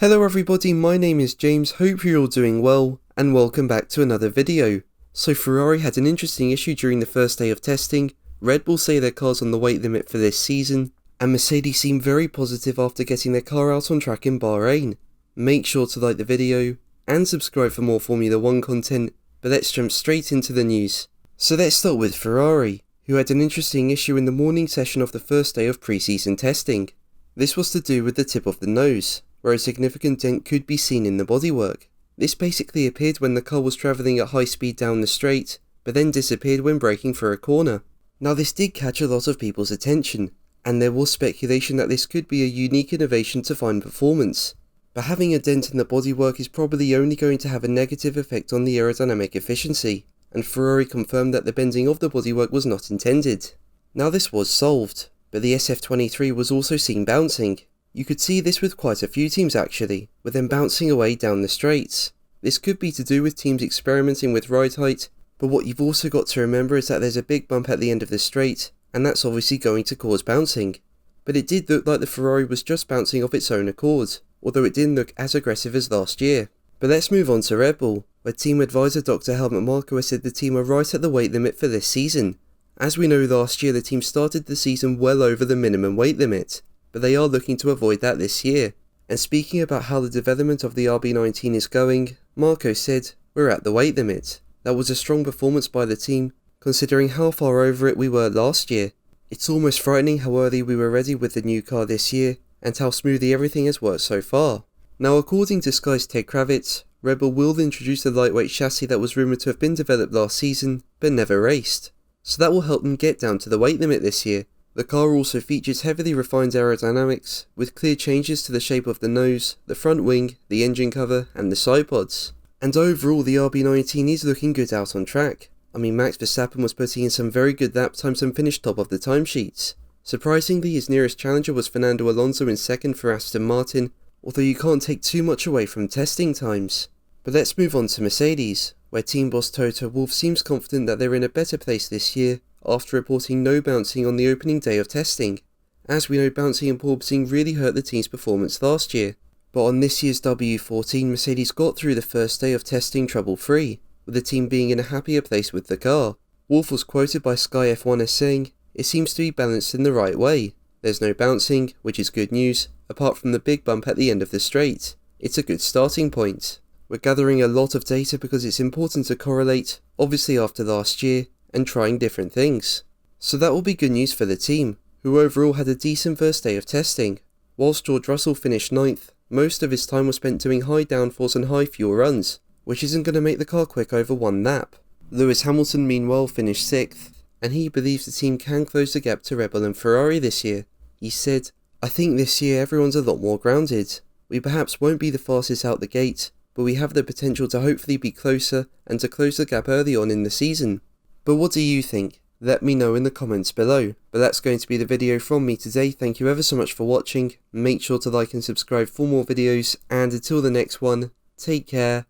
Hello everybody, my name is James, hope you're all doing well, and welcome back to another video. So Ferrari had an interesting issue during the first day of testing, Red Bull say their car's on the weight limit for this season, and Mercedes seem very positive after getting their car out on track in Bahrain. Make sure to like the video, and subscribe for more Formula 1 content, but let's jump straight into the news. So let's start with Ferrari, who had an interesting issue in the morning session of the first day of pre-season testing. This was to do with the tip of the nose, where a significant dent could be seen in the bodywork. This basically appeared when the car was travelling at high speed down the straight, but then disappeared when braking for a corner. Now this did catch a lot of people's attention, and there was speculation that this could be a unique innovation to fine performance. But having a dent in the bodywork is probably only going to have a negative effect on the aerodynamic efficiency, and Ferrari confirmed that the bending of the bodywork was not intended. Now this was solved, but the SF23 was also seen bouncing. You could see this with quite a few teams actually, with them bouncing away down the straights. This could be to do with teams experimenting with ride height, but what you've also got to remember is that there's a big bump at the end of the straight, and that's obviously going to cause bouncing. But it did look like the Ferrari was just bouncing off its own accord, although it didn't look as aggressive as last year. But let's move on to Red Bull, where team advisor Dr. Helmut Marko has said the team are right at the weight limit for this season. As we know, last year the team started the season well over the minimum weight limit, but they are looking to avoid that this year. And speaking about how the development of the RB19 is going, Marko said, "We're at the weight limit. That was a strong performance by the team, considering how far over it we were last year. It's almost frightening how early we were ready with the new car this year, and how smoothly everything has worked so far." Now according to Sky's Ted Kravitz, Red Bull will introduce the lightweight chassis that was rumoured to have been developed last season, but never raced. So that will help them get down to the weight limit this year. The car also features heavily refined aerodynamics, with clear changes to the shape of the nose, the front wing, the engine cover, and the side pods. And overall the RB19 is looking good out on track. I mean, Max Verstappen was putting in some very good lap times and finished top of the timesheets. Surprisingly, his nearest challenger was Fernando Alonso in second for Aston Martin, although you can't take too much away from testing times. But let's move on to Mercedes, where team boss Toto Wolff seems confident that they're in a better place this year, after reporting no bouncing on the opening day of testing. As we know, bouncing and porpoising really hurt the team's performance last year, but on this year's W14 Mercedes got through the first day of testing trouble-free, with the team being in a happier place with the car. Wolff was quoted by Sky F1 as saying, "It seems to be balanced in the right way. There's no bouncing, which is good news, apart from the big bump at the end of the straight. It's a good starting point. We're gathering a lot of data because it's important to correlate, obviously after last year, and trying different things." So that will be good news for the team, who overall had a decent first day of testing. Whilst George Russell finished 9th, most of his time was spent doing high downforce and high fuel runs, which isn't going to make the car quick over one lap. Lewis Hamilton meanwhile finished 6th, and he believes the team can close the gap to Red Bull and Ferrari this year. He said, "I think this year everyone's a lot more grounded. We perhaps won't be the fastest out the gate, but we have the potential to hopefully be closer and to close the gap early on in the season." But what do you think? Let me know in the comments below. But that's going to be the video from me today. Thank you ever so much for watching. Make sure to like and subscribe for more videos, and until the next one, take care.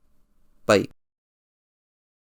Bye.